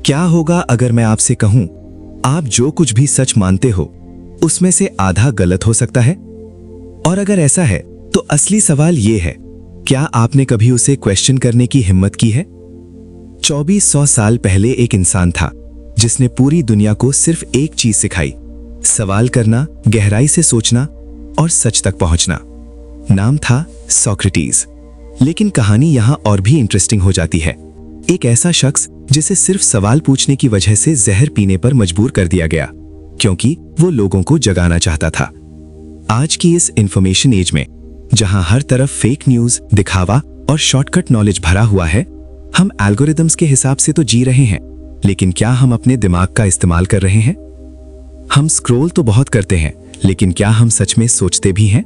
क्या होगा अगर मैं आपसे कहूं, आप जो कुछ भी सच मानते हो उसमें से आधा गलत हो सकता है? और अगर ऐसा है तो असली सवाल ये है, क्या आपने कभी उसे क्वेश्चन करने की हिम्मत की है? 2400 साल पहले एक इंसान था जिसने पूरी दुनिया को सिर्फ एक चीज सिखाई, सवाल करना, गहराई से सोचना और सच तक पहुंचना। नाम था सोक्रेटिस। लेकिन कहानी यहां और भी इंटरेस्टिंग हो जाती है। एक ऐसा शख्स जिसे सिर्फ सवाल पूछने की वजह से जहर पीने पर मजबूर कर दिया गया, क्योंकि वो लोगों को जगाना चाहता था। आज की इस इंफॉर्मेशन एज में, जहां हर तरफ फेक न्यूज, दिखावा और शॉर्टकट नॉलेज भरा हुआ है, हम एल्गोरिदम्स के हिसाब से तो जी रहे हैं, लेकिन क्या हम अपने दिमाग का इस्तेमाल कर रहे हैं? हम स्क्रॉल तो बहुत करते हैं, लेकिन क्या हम सच में सोचते भी हैं?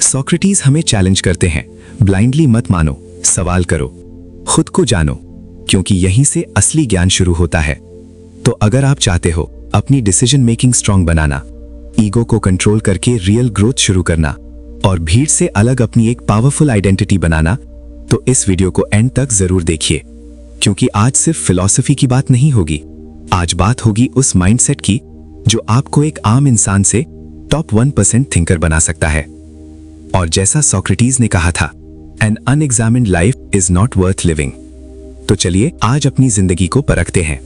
सोक्रेटिस हमें चैलेंज करते हैं, ब्लाइंडली मत मानो, सवाल करो, खुद को जानो, क्योंकि यहीं से असली ज्ञान शुरू होता है। तो अगर आप चाहते हो अपनी डिसीजन मेकिंग स्ट्रांग बनाना, ईगो को कंट्रोल करके रियल ग्रोथ शुरू करना और भीड़ से अलग अपनी एक पावरफुल आइडेंटिटी बनाना, तो इस वीडियो को एंड तक जरूर देखिए, क्योंकि आज सिर्फ फिलॉसफी की बात नहीं होगी। आज बात होगी उस माइंडसेट की जो आपको एक आम इंसान से टॉप 1% थिंकर बना सकता है। और जैसा सोक्रेटिस ने कहा था, an unexamined life is not worth living. तो चलिए आज अपनी जिंदगी को परखते हैं।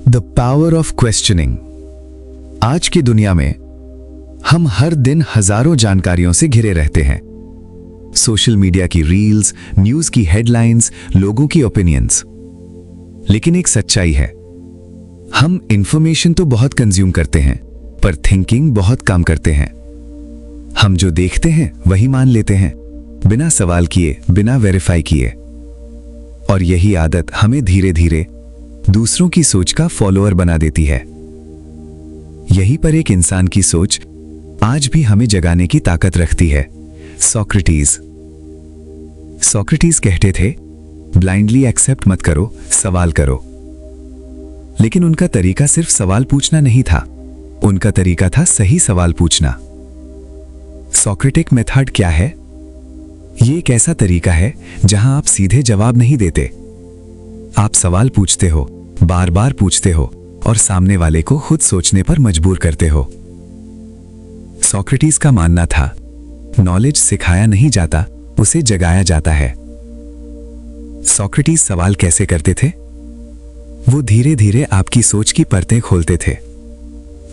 The power of questioning. आज की दुनिया में हम हर दिन हजारों जानकारियों से घिरे रहते हैं। सोशल मीडिया की रील्स, न्यूज की हेडलाइंस, लोगों की ओपिनियंस। लेकिन एक सच्चाई है, हम इंफॉर्मेशन तो बहुत कंज्यूम करते हैं, पर थिंकिंग बहुत कम करते हैं। हम जो देखते हैं वही मान लेते हैं, बिना सवाल किए, बिना वेरीफाई किए। और यही आदत हमें धीरे धीरे दूसरों की सोच का फॉलोअर बना देती है। यहीं पर एक इंसान की सोच आज भी हमें जगाने की ताकत रखती है, सोक्रेटिस। सोक्रेटिस कहते थे, ब्लाइंडली एक्सेप्ट मत करो, सवाल करो। लेकिन उनका तरीका सिर्फ सवाल पूछना नहीं था, उनका तरीका था सही सवाल पूछना। सोक्रेटिक मेथड क्या है? ये एक ऐसा तरीका है जहां आप सीधे जवाब नहीं देते। आप सवाल पूछते हो, बार बार पूछते हो और सामने वाले को खुद सोचने पर मजबूर करते हो। सोक्रेटिस का मानना था, नॉलेज सिखाया नहीं जाता, उसे जगाया जाता है। सोक्रेटिस सवाल कैसे करते थे? वो धीरे धीरे आपकी सोच की परतें खोलते थे।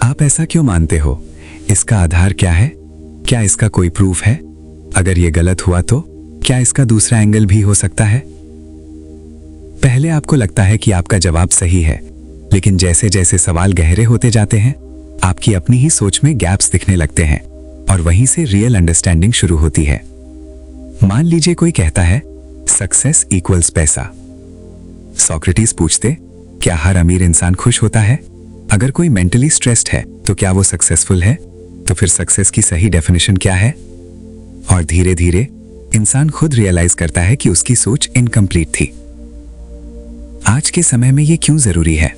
आप ऐसा क्यों मानते हो? इसका आधार क्या है? क्या इसका कोई प्रूफ है? अगर ये गलत हुआ तो क्या इसका दूसरा एंगल भी हो सकता है? पहले आपको लगता है कि आपका जवाब सही है, लेकिन जैसे जैसे सवाल गहरे होते जाते हैं, आपकी अपनी ही सोच में गैप्स दिखने लगते हैं और वहीं से रियल अंडरस्टैंडिंग शुरू होती है। मान लीजिए कोई कहता है, सक्सेस इक्वल्स पैसा। सोक्रेटिस पूछते, क्या हर अमीर इंसान खुश होता है? अगर कोई मेंटली स्ट्रेस्ड है तो क्या वो सक्सेसफुल है? तो फिर सक्सेस की सही डेफिनेशन क्या है? और धीरे धीरे इंसान खुद रियलाइज करता है कि उसकी सोच इनकम्प्लीट थी। आज के समय में ये क्यों जरूरी है?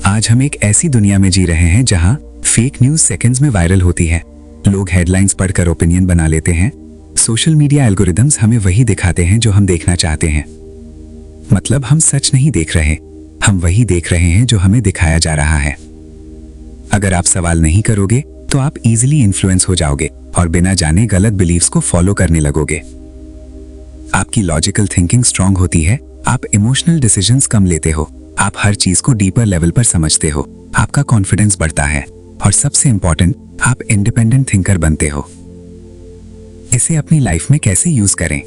आज हम एक ऐसी दुनिया में जी रहे हैं जहां फेक न्यूज सेकंड्स में वायरल होती है, लोग हेडलाइंस पढ़कर ओपिनियन बना लेते हैं, सोशल मीडिया एल्गोरिदम्स हमें वही दिखाते हैं जो हम देखना चाहते हैं। मतलब हम सच नहीं देख रहे, हम वही देख रहे हैं जो हमें दिखाया जा रहा है। अगर आप सवाल नहीं करोगे तो आप इजीली इन्फ्लुएंस हो जाओगे और बिना जाने गलत बिलीव्स को फॉलो करने लगोगे। आपकी लॉजिकल थिंकिंग स्ट्रांग होती है, आप इमोशनल डिसीजंस कम लेते हो, आप हर चीज को डीपर लेवल पर समझते हो, आपका कॉन्फिडेंस बढ़ता है और सबसे इंपॉर्टेंट, आप इंडिपेंडेंट थिंकर बनते हो। इसे अपनी लाइफ में कैसे यूज करें?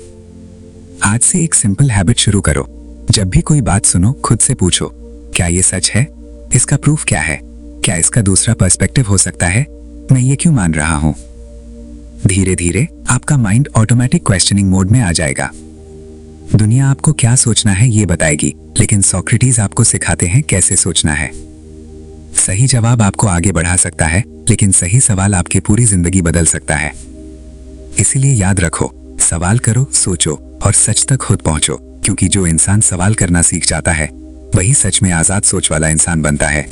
आज से एक सिंपल हैबिट शुरू करो। जब भी कोई बात सुनो, खुद से पूछो, क्या ये सच है? इसका प्रूफ क्या है? क्या इसका दूसरा पर्सपेक्टिव हो सकता है? मैं ये क्यों मान रहा हूं? धीरे धीरे आपका माइंड ऑटोमेटिक क्वेश्चनिंग मोड में आ जाएगा। दुनिया आपको क्या सोचना है ये बताएगी, लेकिन सोक्रेटिस आपको सिखाते हैं कैसे सोचना है। सही जवाब आपको आगे बढ़ा सकता है, लेकिन सही सवाल आपकी पूरी जिंदगी बदल सकता है। इसीलिए याद रखो, सवाल करो, सोचो और सच तक खुद पहुंचो, क्योंकि जो इंसान सवाल करना सीख जाता है वही सच में आजाद सोच वाला इंसान बनता है।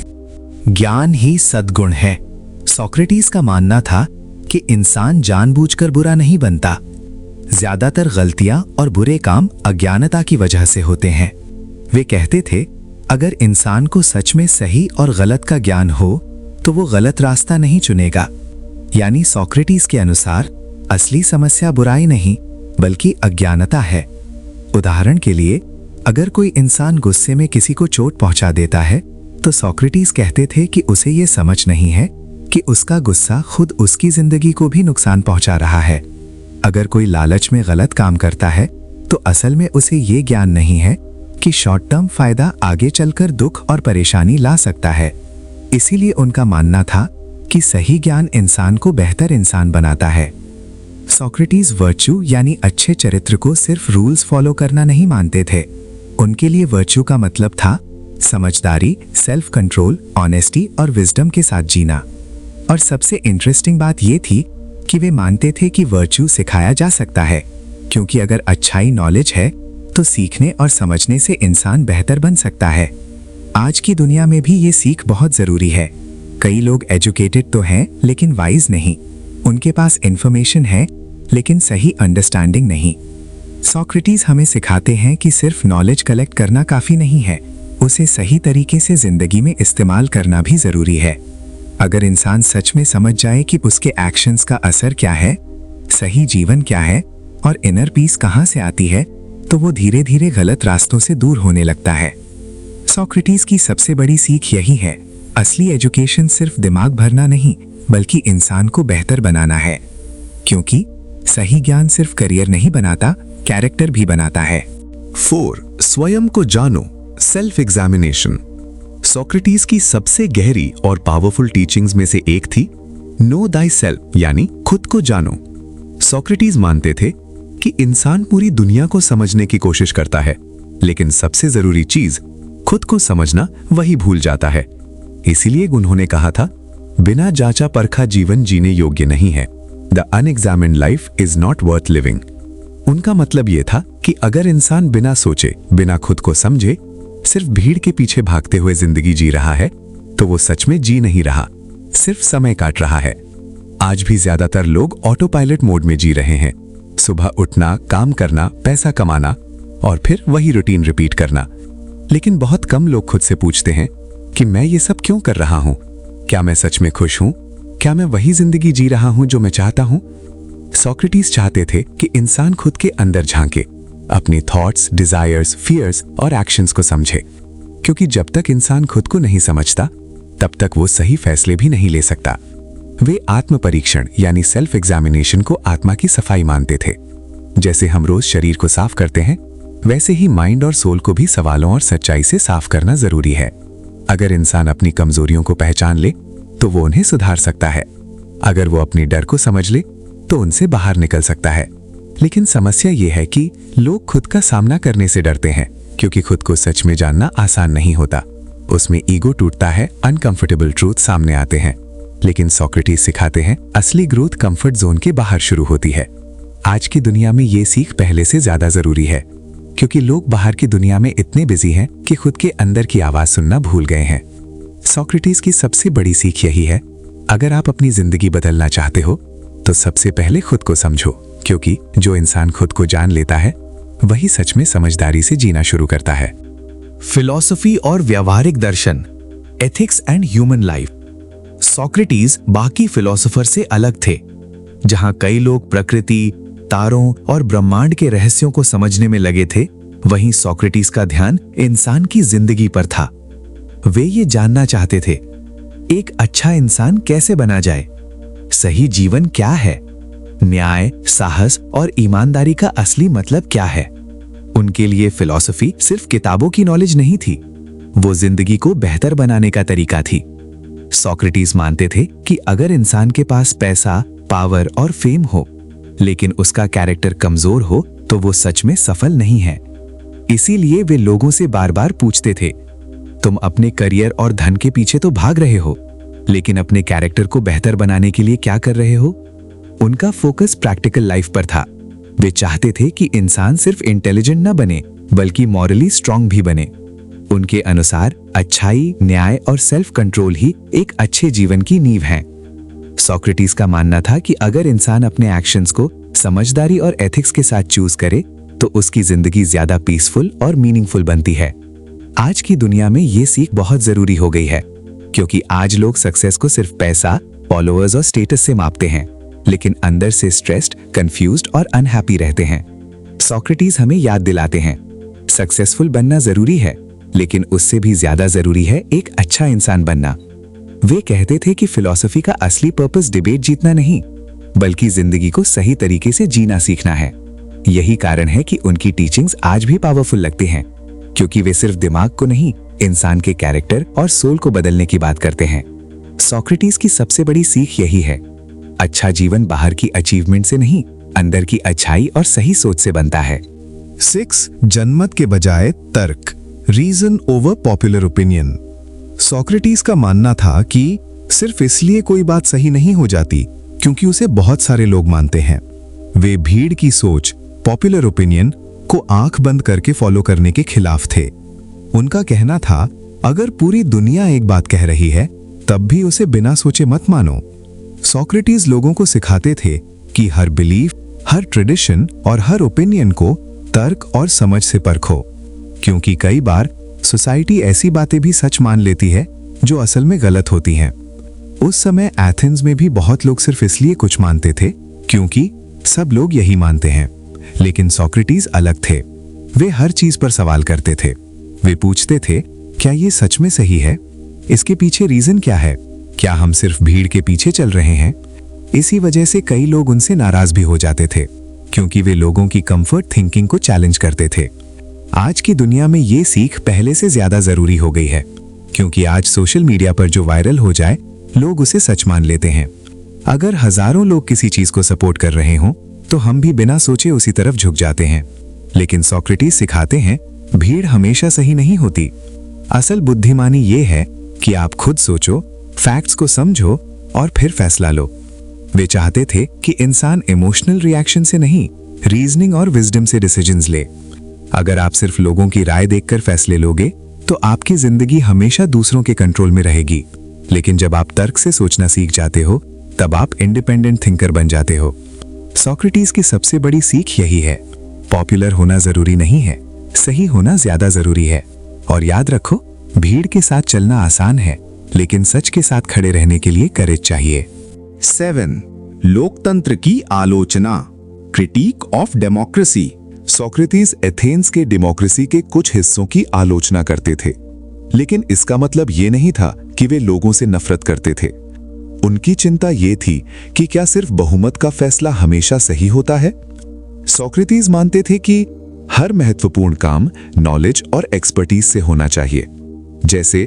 ज्ञान ही सद्गुण है। सोक्रेटिस का मानना था कि इंसान जानबूझकर बुरा नहीं बनता। ज्यादातर गलतियां और बुरे काम अज्ञानता की वजह से होते हैं। वे कहते थे, अगर इंसान को सच में सही और गलत का ज्ञान हो तो वो गलत रास्ता नहीं चुनेगा। यानी सोक्रेटिस के अनुसार असली समस्या बुराई नहीं बल्कि अज्ञानता है। उदाहरण के लिए, अगर कोई इंसान गुस्से में किसी को चोट पहुंचा देता है तो सोक्रेटिस कहते थे कि उसे ये समझ नहीं है कि उसका गुस्सा खुद उसकी जिंदगी को भी नुकसान पहुंचा रहा है। अगर कोई लालच में गलत काम करता है तो असल में उसे ये ज्ञान नहीं है कि शॉर्ट टर्म फायदा आगे चलकर दुख और परेशानी ला सकता है। इसीलिए उनका मानना था कि सही ज्ञान इंसान को बेहतर इंसान बनाता है। सोक्रेटिस वर्च्यू यानी अच्छे चरित्र को सिर्फ रूल्स फॉलो करना नहीं मानते थे। उनके लिए वर्च्यू का मतलब था समझदारी, सेल्फ कंट्रोल, ऑनेस्टी और विजडम के साथ जीना। और सबसे इंटरेस्टिंग बात यह थी कि वे मानते थे कि वर्च्यू सिखाया जा सकता है, क्योंकि अगर अच्छाई नॉलेज है तो सीखने और समझने से इंसान बेहतर बन सकता है। आज की दुनिया में भी ये सीख बहुत जरूरी है। कई लोग एजुकेटेड तो हैं लेकिन वाइज नहीं। उनके पास इंफॉर्मेशन है लेकिन सही अंडरस्टैंडिंग नहीं। सोक्रेटिस हमें सिखाते हैं कि सिर्फ नॉलेज कलेक्ट करना काफी नहीं है, उसे सही तरीके से जिंदगी में इस्तेमाल करना भी जरूरी है। अगर इंसान सच में समझ जाए कि उसके एक्शंस का असर क्या है, सही जीवन क्या है और इनर पीस कहां से आती है, तो वो धीरे धीरे गलत रास्तों से दूर होने लगता है। सोक्रेटिस की सबसे बड़ी सीख यही है, असली एजुकेशन सिर्फ दिमाग भरना नहीं बल्कि इंसान को बेहतर बनाना है, क्योंकि सही ज्ञान सिर्फ करियर नहीं बनाता, कैरेक्टर भी बनाता है। 4. स्वयं को जानो, सेल्फ एग्जामिनेशन। सोक्रेटिस की सबसे गहरी और पावरफुल टीचिंग्स में से एक थी नो दाई सेल्फ, यानी खुद को जानो। सोक्रेटिस मानते थे कि इंसान पूरी दुनिया को समझने की कोशिश करता है, लेकिन सबसे जरूरी चीज खुद को समझना वही भूल जाता है। इसीलिए उन्होंने कहा था, बिना जांचा परखा जीवन जीने योग्य नहीं है। The unexamined life is not worth living. उनका मतलब यह था कि अगर इंसान बिना सोचे, बिना खुद को समझे, सिर्फ भीड़ के पीछे भागते हुए जिंदगी जी रहा है तो वो सच में जी नहीं रहा, सिर्फ समय काट रहा है। आज भी ज्यादातर लोग ऑटो पायलट मोड में जी रहे हैं। सुबह उठना, काम करना, पैसा कमाना और फिर वही रूटीन रिपीट करना। लेकिन बहुत कम लोग खुद से पूछते हैं कि मैं ये सब क्यों कर रहा हूं? क्या मैं सच में खुश हूं? क्या मैं वही जिंदगी जी रहा हूं जो मैं चाहता हूं? सोक्रेटिस चाहते थे कि इंसान खुद के अंदर झांके, अपनी थॉट्स, डिजायर्स, फियर्स और एक्शंस को समझे, क्योंकि जब तक इंसान खुद को नहीं समझता तब तक वो सही फैसले भी नहीं ले सकता। वे आत्म परीक्षण यानी सेल्फ एग्जामिनेशन को आत्मा की सफाई मानते थे। जैसे हम रोज शरीर को साफ करते हैं, वैसे ही माइंड और सोल को भी सवालों और सच्चाई से साफ करना जरूरी है। अगर इंसान अपनी कमजोरियों को पहचान ले तो वो उन्हें सुधार सकता है। अगर वो अपनी डर को समझ ले तो उनसे बाहर निकल सकता है। लेकिन समस्या ये है कि लोग खुद का सामना करने से डरते हैं, क्योंकि खुद को सच में जानना आसान नहीं होता। उसमें ईगो टूटता है, अनकंफर्टेबल ट्रूथ सामने आते हैं। लेकिन सोक्रेटिस सिखाते हैं, असली ग्रोथ कंफर्ट जोन के बाहर शुरू होती है। आज की दुनिया में ये सीख पहले से ज्यादा जरूरी है, क्योंकि लोग बाहर की दुनिया में इतने बिजी हैं कि खुद के अंदर की आवाज सुनना भूल गए हैं। सोक्रेटिस की सबसे बड़ी सीख यही है, अगर आप अपनी जिंदगी बदलना चाहते हो तो सबसे पहले खुद को समझो, क्योंकि जो इंसान खुद को जान लेता है वही सच में समझदारी से जीना शुरू करता है। फिलॉसफी और व्यावहारिक दर्शन, ethics and human life. Socrates बाकी फिलोसोफर से अलग थे। जहां कई लोग प्रकृति, तारों और ब्रह्मांड के रहस्यों को समझने में लगे थे, वहीं सोक्रेटिस का ध्यान इंसान की जिंदगी पर था। वे ये जानना चाहते थे, एक अच्छा इंसान कैसे बना जाए, सही जीवन क्या है, न्याय, साहस और ईमानदारी का असली मतलब क्या है। उनके लिए फिलॉसफी सिर्फ किताबों की नॉलेज नहीं थी, वो जिंदगी को बेहतर बनाने का तरीका थी। सोक्रेटिस मानते थे कि अगर इंसान के पास पैसा, पावर और फेम हो, लेकिन उसका कैरेक्टर कमजोर हो, तो वो सच में सफल नहीं है। इसीलिए वे लोगों से बार बार पूछते थे, तुम अपने करियर और धन के पीछे तो भाग रहे हो, लेकिन अपने कैरेक्टर को बेहतर बनाने के लिए क्या कर रहे हो? उनका फोकस प्रैक्टिकल लाइफ पर था। वे चाहते थे कि इंसान सिर्फ इंटेलिजेंट न बने, बल्कि मॉरली स्ट्रांग भी बने। उनके अनुसार अच्छाई, न्याय और सेल्फ कंट्रोल ही एक अच्छे जीवन की नींव है। सोक्रेटिस का मानना था कि अगर इंसान अपने एक्शंस को समझदारी और एथिक्स के साथ चूज करे, तो उसकी जिंदगी ज्यादा पीसफुल और मीनिंगफुल बनती है। आज की दुनिया में ये सीख बहुत जरूरी हो गई है, क्योंकि आज लोग सक्सेस को सिर्फ पैसा, फॉलोअर्स और स्टेटस से मापते हैं, लेकिन अंदर से स्ट्रेस्ड, कंफ्यूज्ड और अनहैप्पी रहते हैं। सोक्रेटिस हमें याद दिलाते हैं, सक्सेसफुल बनना जरूरी है, लेकिन उससे भी ज्यादा जरूरी है एक अच्छा इंसान बनना। वे कहते थे कि फिलॉसफी का असली पर्पस डिबेट जीतना नहीं, बल्कि जिंदगी को सही तरीके से जीना सीखना है। यही कारण है कि उनकी टीचिंग्स आज भी पावरफुल लगती हैं, क्योंकि वे सिर्फ दिमाग को नहीं, इंसान के कैरेक्टर और सोल को बदलने की बात करते हैं। सोक्रेटिस की सबसे बड़ी सीख यही है, अच्छा जीवन बाहर की अचीवमेंट से नहीं, अंदर की अच्छाई और सही सोच से बनता है। 6. जनमत के बजाय तर्क, reason over popular opinion. Socrates का मानना था कि सिर्फ इसलिए कोई बात सही नहीं हो जाती क्योंकि उसे बहुत सारे लोग मानते हैं। वे भीड़ की सोच, पॉपुलर ओपिनियन को आंख बंद करके फॉलो करने के खिलाफ थे। उनका कहना था, अगर पूरी दुनिया एक बात कह रही है तब भी उसे बिना सोचे मत मानो। सोक्रेटिस लोगों को सिखाते थे कि हर बिलीफ, हर ट्रेडिशन और हर ओपिनियन को तर्क और समझ से परखो, क्योंकि कई बार सोसाइटी ऐसी बातें भी सच मान लेती है जो असल में गलत होती हैं। उस समय एथेंस में भी बहुत लोग सिर्फ इसलिए कुछ मानते थे क्योंकि सब लोग यही मानते हैं, लेकिन सोक्रेटिस अलग थे। वे हर चीज पर सवाल करते थे। वे पूछते थे, क्या ये सच में सही है? इसके पीछे रीजन क्या है? क्या हम सिर्फ भीड़ के पीछे चल रहे हैं? इसी वजह से कई लोग उनसे नाराज भी हो जाते थे, क्योंकि वे लोगों की कंफर्ट थिंकिंग को चैलेंज करते थे। आज की दुनिया में ये सीख पहले से ज्यादा जरूरी हो गई है, क्योंकि आज सोशल मीडिया पर जो वायरल हो जाए लोग उसे सच मान लेते हैं। अगर हजारों लोग किसी चीज को सपोर्ट कर रहे हों तो हम भी बिना सोचे उसी तरफ झुक जाते हैं। लेकिन सोक्रेटिस सिखाते हैं, भीड़ हमेशा सही नहीं होती। असल बुद्धिमानी ये है कि आप खुद सोचो, फैक्ट्स को समझो और फिर फैसला लो। वे चाहते थे कि इंसान इमोशनल रिएक्शन से नहीं, रीजनिंग और विजडम से डिसीजंस ले। अगर आप सिर्फ लोगों की राय देखकर फैसले लोगे तो आपकी जिंदगी हमेशा दूसरों के कंट्रोल में रहेगी, लेकिन जब आप तर्क से सोचना सीख जाते हो तब आप इंडिपेंडेंट थिंकर बन जाते हो। सोक्रेटिस की सबसे बड़ी सीख यही है, पॉपुलर होना जरूरी नहीं है, सही होना ज्यादा जरूरी है। और याद रखो, भीड़ के साथ चलना आसान है, लेकिन सच के साथ खड़े रहने के लिए करेज चाहिए। 7. लोकतंत्र की आलोचना, critic of democracy. Socrates Athens के डेमोक्रेसी के कुछ हिस्सों की आलोचना करते थे, लेकिन इसका मतलब ये नहीं था कि वे लोगों से नफरत करते थे। उनकी चिंता ये थी कि क्या सिर्फ बहुमत का फैसला हमेशा सही होता है? सोक्रेटिस मानते थे कि हर महत्वपूर्ण काम नॉलेज और एक्सपर्टीज से होना चाहिए। जैसे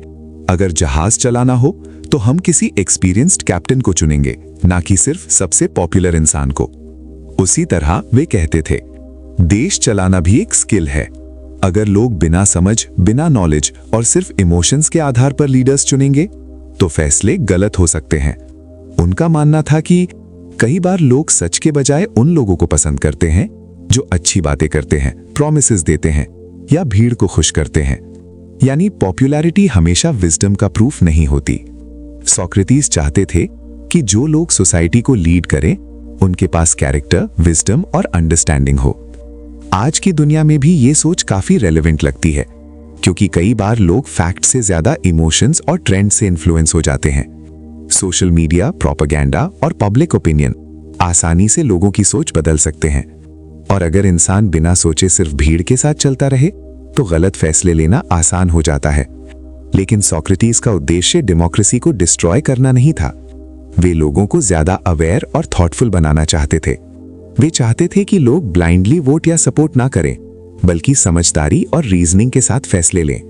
अगर जहाज चलाना हो तो हम किसी एक्सपीरियंस्ड कैप्टन को चुनेंगे, ना कि सिर्फ सबसे पॉपुलर इंसान को। उसी तरह वे कहते थे, देश चलाना भी एक स्किल है। अगर लोग बिना समझ, बिना नॉलेज और सिर्फ इमोशंस के आधार पर लीडर्स चुनेंगे तो फैसले गलत हो सकते हैं। उनका मानना था कि कई बार लोग सच के बजाय उन लोगों को पसंद करते हैं जो अच्छी बातें करते हैं, प्रॉमिसेस देते हैं या भीड़ को खुश करते हैं। यानी पॉपुलैरिटी हमेशा विजडम का प्रूफ नहीं होती। सोक्रेटिस चाहते थे कि जो लोग सोसाइटी को लीड करें उनके पास कैरेक्टर, विजडम और अंडरस्टैंडिंग हो। आज की दुनिया में भी ये सोच काफी रेलेवेंट लगती है, क्योंकि कई बार लोग फैक्ट से ज्यादा इमोशंस और ट्रेंड से इन्फ्लुएंस हो जाते हैं। सोशल मीडिया, प्रोपेगेंडा और पब्लिक ओपिनियन आसानी से लोगों की सोच बदल सकते हैं, और अगर इंसान बिना सोचे सिर्फ भीड़ के साथ चलता रहे तो गलत फैसले लेना आसान हो जाता है। लेकिन सोक्रेटिस का उद्देश्य डेमोक्रेसी को डिस्ट्रॉय करना नहीं था। वे लोगों को ज्यादा अवेयर और थॉटफुल बनाना चाहते थे। वे चाहते थे कि लोग ब्लाइंडली वोट या सपोर्ट ना करें, बल्कि समझदारी और रीजनिंग के साथ फैसले लें।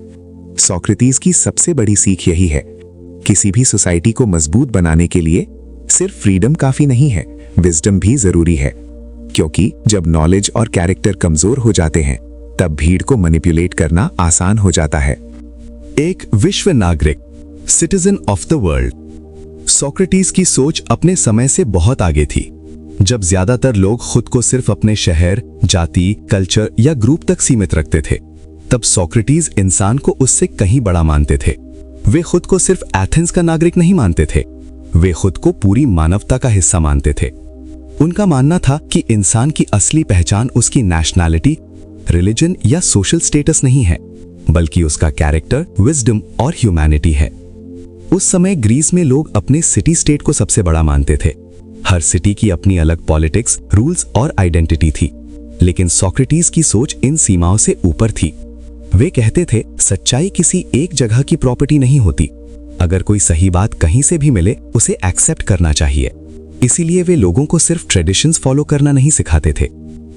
सोक्रेटिस की सबसे बड़ी सीख यही है, किसी भी सोसाइटी को मजबूत बनाने के लिए सिर्फ फ्रीडम काफी नहीं है, विजडम भी जरूरी है। क्योंकि जब नॉलेज और कैरेक्टर कमजोर हो जाते हैं तब भीड़ को मैनिपुलेट करना आसान हो जाता है। एक विश्व नागरिक, citizen of the world. Socrates की सोच अपने समय से बहुत आगे थी। जब ज्यादातर लोग खुद को सिर्फ अपने शहर, जाति, कल्चर या ग्रुप तक सीमित रखते थे, तब सोक्रेटिस इंसान को उससे कहीं बड़ा मानते थे। वे खुद को सिर्फ एथेंस का नागरिक नहीं मानते थे, वे खुद को पूरी मानवता का हिस्सा मानते थे। उनका मानना था कि इंसान की असली पहचान उसकी नेशनैलिटी, रिलीजन या सोशल स्टेटस नहीं है, बल्कि उसका कैरेक्टर, विजडम और ह्यूमैनिटी है। उस समय ग्रीस में लोग अपने सिटी स्टेट को सबसे बड़ा मानते थे। हर सिटी की अपनी अलग पॉलिटिक्स, रूल्स और आइडेंटिटी थी। लेकिन सोक्रेटिस की सोच इन सीमाओं से ऊपर थी। वे कहते थे, सच्चाई किसी एक जगह की प्रॉपर्टी नहीं होती। अगर कोई सही बात कहीं से भी मिले, उसे एक्सेप्ट करना चाहिए। इसीलिए वे लोगों को सिर्फ ट्रेडिशंस फॉलो करना नहीं सिखाते थे।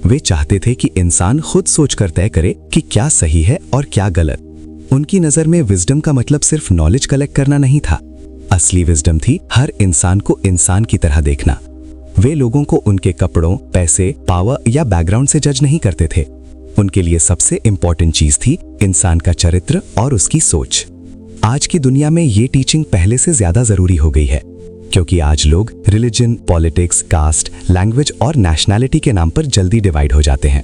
वे चाहते थे कि इंसान खुद सोचकर तय करे कि क्या सही है और क्या गलत। उनकी नजर में विजडम का मतलब सिर्फ नॉलेज कलेक्ट करना नहीं था। असली विजडम थी हर इंसान को इंसान की तरह देखना। वे लोगों को उनके कपड़ों, पैसे, पावर या बैकग्राउंड से जज नहीं करते थे। उनके लिए सबसे इंपॉर्टेंट चीज थी इंसान का चरित्र और उसकी सोच। आज की दुनिया में ये टीचिंग पहले से ज्यादा जरूरी हो गई है, क्योंकि आज लोग रिलीजन, पॉलिटिक्स, कास्ट, लैंग्वेज और नेशनैलिटी के नाम पर जल्दी डिवाइड हो जाते हैं।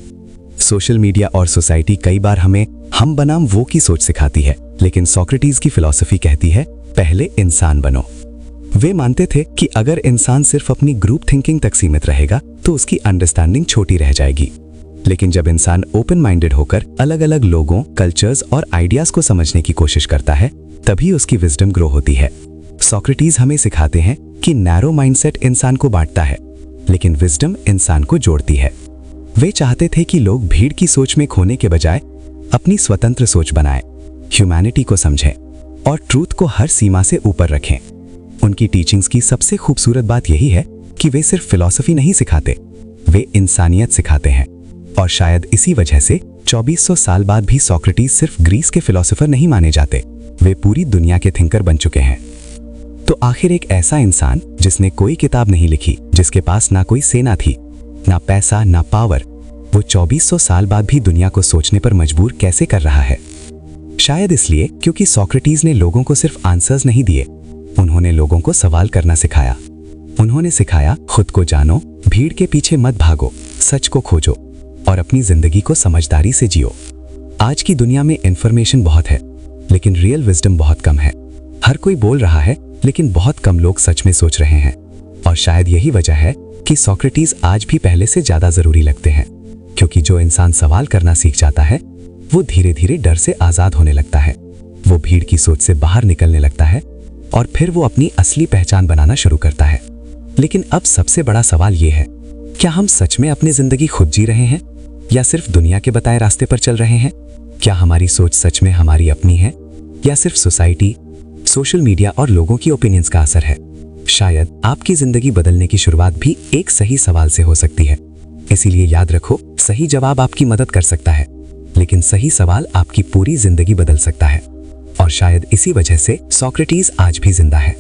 सोशल मीडिया और सोसाइटी कई बार हमें हम बनाम वो की सोच सिखाती है, लेकिन सोक्रेटिस की फिलॉसफी कहती है, पहले इंसान बनो। वे मानते थे कि अगर इंसान सिर्फ अपनी ग्रुप थिंकिंग तक सीमित रहेगा तो उसकी अंडरस्टैंडिंग छोटी रह जाएगी। लेकिन जब इंसान ओपन माइंडेड होकर अलग अलग लोगों, कल्चर्स और आइडियाज को समझने की कोशिश करता है, तभी उसकी विजडम ग्रो होती है। सोक्रेटिस हमें सिखाते हैं कि नैरो माइंडसेट इंसान को बांटता है, लेकिन विजडम इंसान को जोड़ती है। वे चाहते थे कि लोग भीड़ की सोच में खोने के बजाय अपनी स्वतंत्र सोच बनाएं, ह्यूमैनिटी को समझें और ट्रूथ को हर सीमा से ऊपर रखें। उनकी टीचिंग्स की सबसे खूबसूरत बात यही है कि वे सिर्फ फिलॉसफी नहीं सिखाते, वे इंसानियत सिखाते हैं। और शायद इसी वजह से 2400 साल बाद भी सोक्रेटिस सिर्फ ग्रीस के फिलोसोफर नहीं माने जाते, वे पूरी दुनिया के थिंकर बन चुके हैं। तो आखिर एक ऐसा इंसान जिसने कोई किताब नहीं लिखी, जिसके पास ना कोई सेना थी, ना पैसा, ना पावर, वो 2400 साल बाद भी दुनिया को सोचने पर मजबूर कैसे कर रहा है? शायद इसलिए क्योंकि सोक्रेटिस ने लोगों को सिर्फ आंसर्स नहीं दिए, उन्होंने लोगों को सवाल करना सिखाया। उन्होंने सिखाया, खुद को जानो, भीड़ के पीछे मत भागो, सच को खोजो और अपनी जिंदगी को समझदारी से जियो। आज की दुनिया में इंफॉर्मेशन बहुत है, लेकिन रियल विजडम बहुत कम है। हर कोई बोल रहा है, लेकिन बहुत कम लोग सच में सोच रहे हैं। और शायद यही वजह है कि सोक्रेटिस आज भी पहले से ज्यादा जरूरी लगते हैं, क्योंकि जो इंसान सवाल करना सीख जाता है, वो धीरे धीरे डर से आजाद होने लगता है। वो भीड़ की सोच से बाहर निकलने लगता है और फिर वो अपनी असली पहचान बनाना शुरू करता है। लेकिन अब सबसे बड़ा सवाल ये है, क्या हम सच में अपनी जिंदगी खुद जी रहे हैं या सिर्फ दुनिया के बताए रास्ते पर चल रहे हैं? क्या हमारी सोच सच में हमारी अपनी है या सिर्फ सोसाइटी, सोशल मीडिया और लोगों की ओपिनियंस का असर है? शायद आपकी जिंदगी बदलने की शुरुआत भी एक सही सवाल से हो सकती है। इसीलिए याद रखो, सही जवाब आपकी मदद कर सकता है, लेकिन सही सवाल आपकी पूरी जिंदगी बदल सकता है। और शायद इसी वजह से सोक्रेटिस आज भी जिंदा है।